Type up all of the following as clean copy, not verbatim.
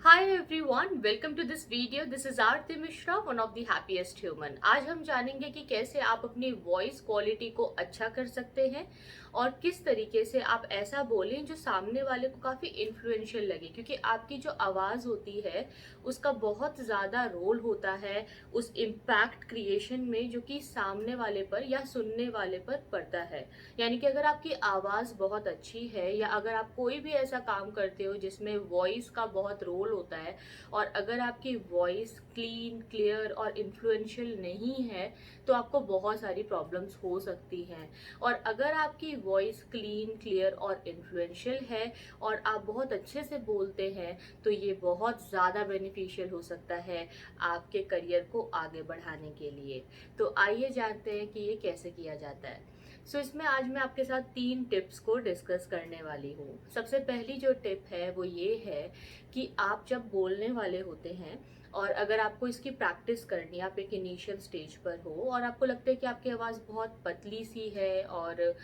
Hi everyone, welcome to this video. This is Aarti Mishra, one of the happiest human. आज हम जानेंगे कि कैसे आप अपनी वॉइस क्वालिटी को अच्छा कर सकते हैं और किस तरीके से आप ऐसा बोलें जो सामने वाले को काफ़ी इन्फ्लुएंशियल लगे, क्योंकि आपकी जो आवाज़ होती है उसका बहुत ज़्यादा रोल होता है उस इम्पैक्ट क्रिएशन में जो कि सामने वाले पर या सुनने वाले पर पड़ता है। यानी कि अगर आपकी आवाज़ बहुत अच्छी है या अगर आप कोई भी ऐसा काम करते हो जिसमें वॉइस का बहुत रोल होता है और अगर आपकी वॉइस क्लीन क्लियर और इन्फ्लुएंशियल नहीं है तो आपको बहुत सारी प्रॉब्लम्स हो सकती हैं। और अगर आपकी वॉइस क्लीन क्लियर और इन्फ्लुएंशियल है और आप बहुत अच्छे से बोलते हैं तो ये बहुत ज़्यादा बेनिफिशियल हो सकता है आपके करियर को आगे बढ़ाने के लिए। तो आइए जानते हैं कि ये कैसे किया जाता है। इसमें आज मैं आपके साथ 3 टिप्स को डिस्कस करने वाली हूँ। सबसे पहली जो टिप है वो ये है कि आप जब बोलने वाले होते हैं और अगर आपको इसकी प्रैक्टिस करनी है, आप एक इनिशियल स्टेज पर हो और आपको लगता है कि आपकी आवाज़ बहुत पतली सी है और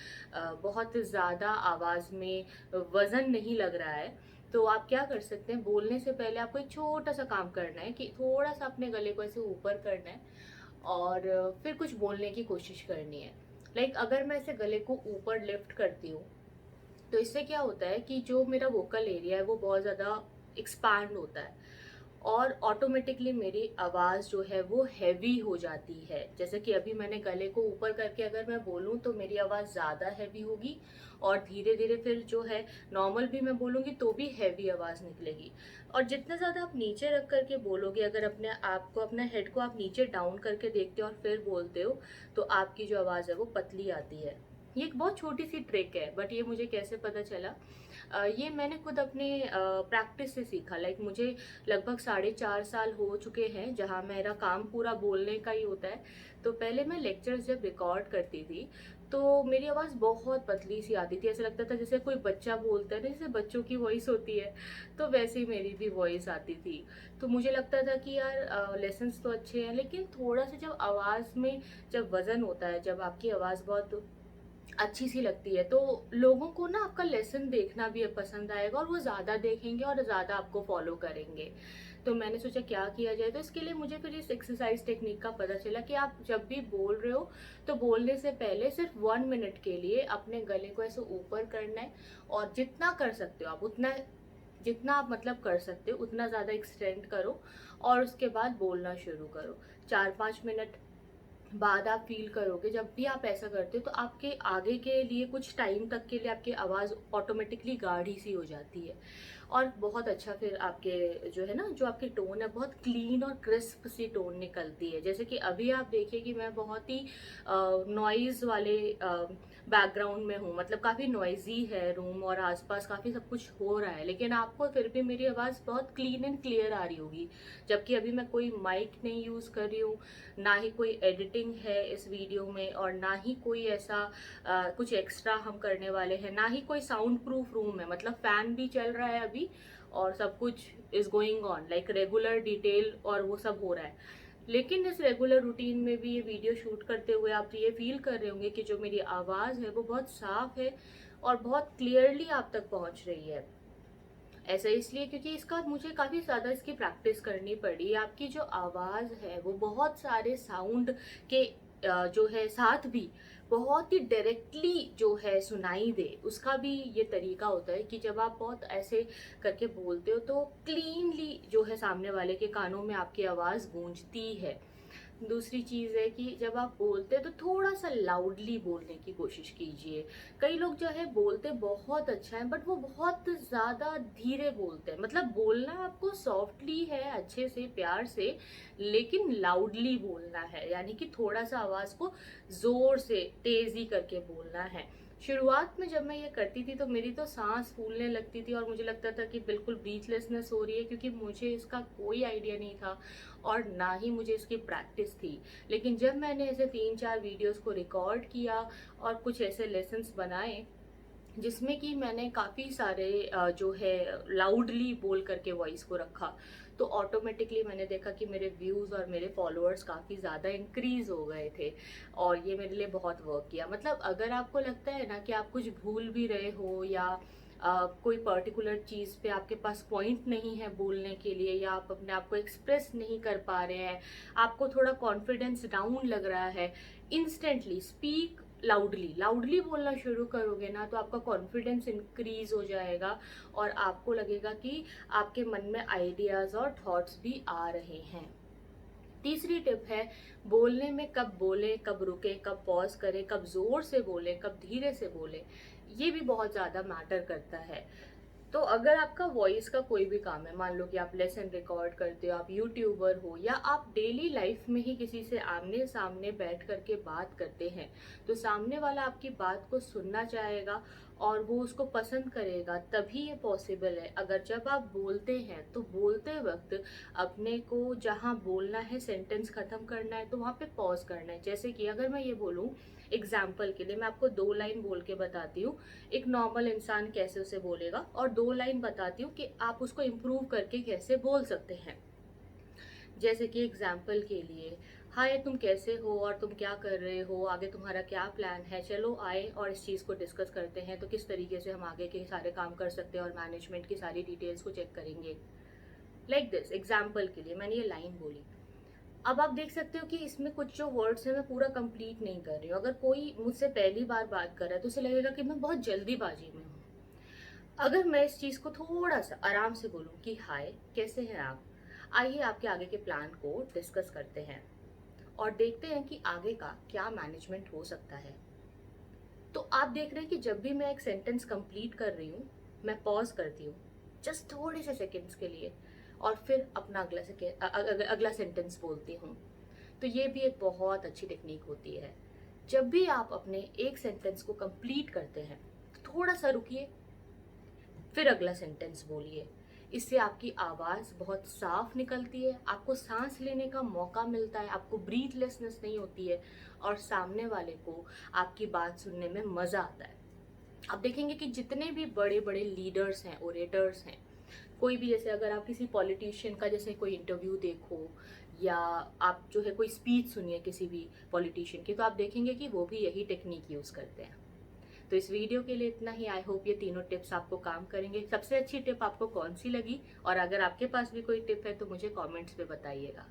बहुत ज़्यादा आवाज़ में वज़न नहीं लग रहा है, तो आप क्या कर सकते हैं, बोलने से पहले आपको एक छोटा सा काम करना है कि थोड़ा सा अपने गले को ऐसे ऊपर करना है और फिर कुछ बोलने की कोशिश करनी है। अगर मैं ऐसे गले को ऊपर लिफ्ट करती हूँ तो इससे क्या होता है कि जो मेरा वोकल एरिया है वो बहुत ज़्यादा एक्सपैंड होता है और ऑटोमेटिकली मेरी आवाज़ जो है वो हैवी हो जाती है। जैसे कि अभी मैंने गले को ऊपर करके अगर मैं बोलूँ तो मेरी आवाज़ ज़्यादा हैवी होगी और धीरे धीरे फिर जो है नॉर्मल भी मैं बोलूँगी तो भी हैवी आवाज़ निकलेगी। और जितना ज़्यादा आप नीचे रख करके बोलोगे, अगर अपने आप को अपने हेड को आप नीचे डाउन करके देखते हो और फिर बोलते हो तो आपकी जो आवाज़ है वो पतली आती है। ये एक बहुत छोटी सी ट्रिक है, बट ये मुझे कैसे पता चला, ये मैंने खुद अपने प्रैक्टिस से सीखा। मुझे लगभग 4.5 साल हो चुके हैं जहाँ मेरा काम पूरा बोलने का ही होता है। तो पहले मैं लेक्चर्स जब रिकॉर्ड करती थी तो मेरी आवाज़ बहुत पतली सी आती थी, ऐसा लगता था जैसे कोई बच्चा बोलता है ना, जैसे बच्चों की वॉइस होती है, तो वैसे ही मेरी भी वॉइस आती थी। तो मुझे लगता था कि यार लेसन्स तो अच्छे हैं लेकिन थोड़ा सा जब आवाज़ में जब वज़न होता है, जब आपकी आवाज़ बहुत अच्छी सी लगती है तो लोगों को ना आपका लेसन देखना भी पसंद आएगा और वो ज़्यादा देखेंगे और ज़्यादा आपको फॉलो करेंगे। तो मैंने सोचा क्या किया जाए, तो इसके लिए मुझे फिर इस एक्सरसाइज टेक्निक का पता चला कि आप जब भी बोल रहे हो तो बोलने से पहले सिर्फ 1 मिनट के लिए अपने गले को ऐसे ऊपर करना है और जितना कर सकते हो आप उतना, जितना आप मतलब कर सकते हो उतना ज़्यादा एक्सटेंड करो और उसके बाद बोलना शुरू करो। 4-5 मिनट बाद आप फील करोगे जब भी आप ऐसा करते हो तो आपके आगे के लिए कुछ टाइम तक के लिए आपकी आवाज़ ऑटोमेटिकली गाढ़ी सी हो जाती है और बहुत अच्छा फिर आपके जो है ना, जो आपकी टोन है बहुत क्लीन और क्रिस्प सी टोन निकलती है। जैसे कि अभी आप देखिए कि मैं बहुत ही नॉइज़ वाले बैकग्राउंड में हूँ, मतलब काफ़ी नॉइजी है रूम और आसपास काफ़ी सब कुछ हो रहा है, लेकिन आपको फिर भी मेरी आवाज़ बहुत क्लीन एंड क्लियर आ रही होगी। जबकि अभी मैं कोई माइक नहीं यूज़ कर रही हूँ, ना ही कोई एडिटिंग है इस वीडियो में और ना ही कोई ऐसा कुछ एक्स्ट्रा हम करने वाले हैं, ना ही कोई साउंड प्रूफ रूम है, मतलब फैन भी चल रहा है अभी और सब कुछ is going on like regular detail और वो सब हो रहा है। लेकिन इस रेगुलर रूटीन में भी ये वीडियो शूट करते हुए आप ये फील कर रहे होंगे कि जो मेरी आवाज़ है वो बहुत साफ है और बहुत क्लियरली आप तक पहुंच रही है। ऐसा इसलिए क्योंकि इसका मुझे काफ़ी ज़्यादा इसकी प्रैक्टिस करनी पड़ी। आपकी जो आवाज़ है वो बहुत सारे साउंड के जो है साथ भी बहुत ही डायरेक्टली जो है सुनाई दे, उसका भी ये तरीका होता है कि जब आप बहुत ऐसे करके बोलते हो तो क्लीनली जो है सामने वाले के कानों में आपकी आवाज़ गूंजती है। दूसरी चीज़ है कि जब आप बोलते हैं तो थोड़ा सा लाउडली बोलने की कोशिश कीजिए। कई लोग जो है बोलते बहुत अच्छा है बट वो बहुत ज़्यादा धीरे बोलते हैं, मतलब बोलना आपको सॉफ्टली है, अच्छे से प्यार से, लेकिन लाउडली बोलना है, यानी कि थोड़ा सा आवाज़ को ज़ोर से तेज़ी करके बोलना है। शुरुआत में जब मैं ये करती थी तो मेरी तो सांस फूलने लगती थी और मुझे लगता था कि बिल्कुल ब्रीथलेसनेस हो रही है, क्योंकि मुझे इसका कोई आइडिया नहीं था और ना ही मुझे इसकी प्रैक्टिस थी। लेकिन जब मैंने ऐसे 3-4 वीडियोस को रिकॉर्ड किया और कुछ ऐसे लेसन्स बनाए जिसमें कि मैंने काफ़ी सारे जो है लाउडली बोल करके वॉइस को रखा, तो ऑटोमेटिकली मैंने देखा कि मेरे व्यूज़ और मेरे फॉलोअर्स काफ़ी ज़्यादा इंक्रीज़ हो गए थे और ये मेरे लिए बहुत वर्क किया। मतलब अगर आपको लगता है ना कि आप कुछ भूल भी रहे हो या कोई पर्टिकुलर चीज़ पे आपके पास पॉइंट नहीं है बोलने के लिए, या आप अपने आप को एक्सप्रेस नहीं कर पा रहे हैं, आपको थोड़ा कॉन्फिडेंस डाउन लग रहा है, इंस्टेंटली स्पीक लाउडली। लाउडली बोलना शुरू करोगे ना तो आपका कॉन्फिडेंस इंक्रीज हो जाएगा और आपको लगेगा कि आपके मन में आइडियाज़ और थॉट्स भी आ रहे हैं। तीसरी टिप है, बोलने में कब बोले, कब रुके, कब पॉज करें, कब जोर से बोले, कब धीरे से बोले, ये भी बहुत ज़्यादा मैटर करता है। तो अगर आपका वॉइस का कोई भी काम है, मान लो कि आप लेसन रिकॉर्ड करते हो, आप यूट्यूबर हो, या आप डेली लाइफ में ही किसी से आमने सामने बैठ करके बात करते हैं, तो सामने वाला आपकी बात को सुनना चाहेगा और वो उसको पसंद करेगा, तभी ये पॉसिबल है। अगर जब आप बोलते हैं तो बोलते वक्त अपने को जहाँ बोलना है, सेंटेंस खत्म करना है, तो वहाँ पे पॉज करना है। जैसे कि अगर मैं ये बोलूँ, एग्जाम्पल के लिए मैं आपको 2 लाइन बोल के बताती हूँ, एक नॉर्मल इंसान कैसे उसे बोलेगा, और 2 लाइन बताती हूँ कि आप उसको इम्प्रूव करके कैसे बोल सकते हैं। जैसे कि एग्जाम्पल के लिए, हाय तुम कैसे हो और तुम क्या कर रहे हो, आगे तुम्हारा क्या प्लान है, चलो आए और इस चीज़ को डिस्कस करते हैं, तो किस तरीके से हम आगे के सारे काम कर सकते हैं और मैनेजमेंट की सारी डिटेल्स को चेक करेंगे। लाइक दिस, एग्जाम्पल के लिए मैंने ये लाइन बोली। अब आप देख सकते हो कि इसमें कुछ जो वर्ड्स है मैं पूरा कंप्लीट नहीं कर रही हूँ। अगर कोई मुझसे पहली बार बात कर रहा है तो उसे लगेगा कि मैं बहुत जल्दीबाजी में हूँ। अगर मैं इस चीज़ को थोड़ा सा आराम से बोलूँ कि हाय कैसे हैं आप, आइए आपके आगे के प्लान को डिस्कस करते हैं और देखते हैं कि आगे का क्या मैनेजमेंट हो सकता है। तो आप देख रहे हैं कि जब भी मैं एक सेंटेंस कंप्लीट कर रही हूँ, मैं पॉज करती हूँ जस्ट थोड़े से सेकंड्स के लिए, और फिर अपना अगला सेंटेंस बोलती हूँ। तो ये भी एक बहुत अच्छी टेक्निक होती है। जब भी आप अपने एक सेंटेंस को कंप्लीट करते हैं, थोड़ा सा रुकिए, फिर अगला सेंटेंस बोलिए। इससे आपकी आवाज़ बहुत साफ निकलती है, आपको सांस लेने का मौका मिलता है, आपको ब्रीथलेसनेस नहीं होती है, और सामने वाले को आपकी बात सुनने में मज़ा आता है। आप देखेंगे कि जितने भी बड़े बड़े लीडर्स हैं, ओरेटर्स हैं, कोई भी, जैसे अगर आप किसी पॉलिटिशियन का जैसे कोई इंटरव्यू देखो, या आप जो है कोई स्पीच सुनिए किसी भी पॉलिटिशियन की, तो आप देखेंगे कि वो भी यही टेक्निक यूज़ करते हैं। तो इस वीडियो के लिए इतना ही। आई होप ये तीनों टिप्स आपको काम करेंगे। सबसे अच्छी टिप आपको कौन सी लगी, और अगर आपके पास भी कोई टिप है तो मुझे कमेंट्स पे बताइएगा।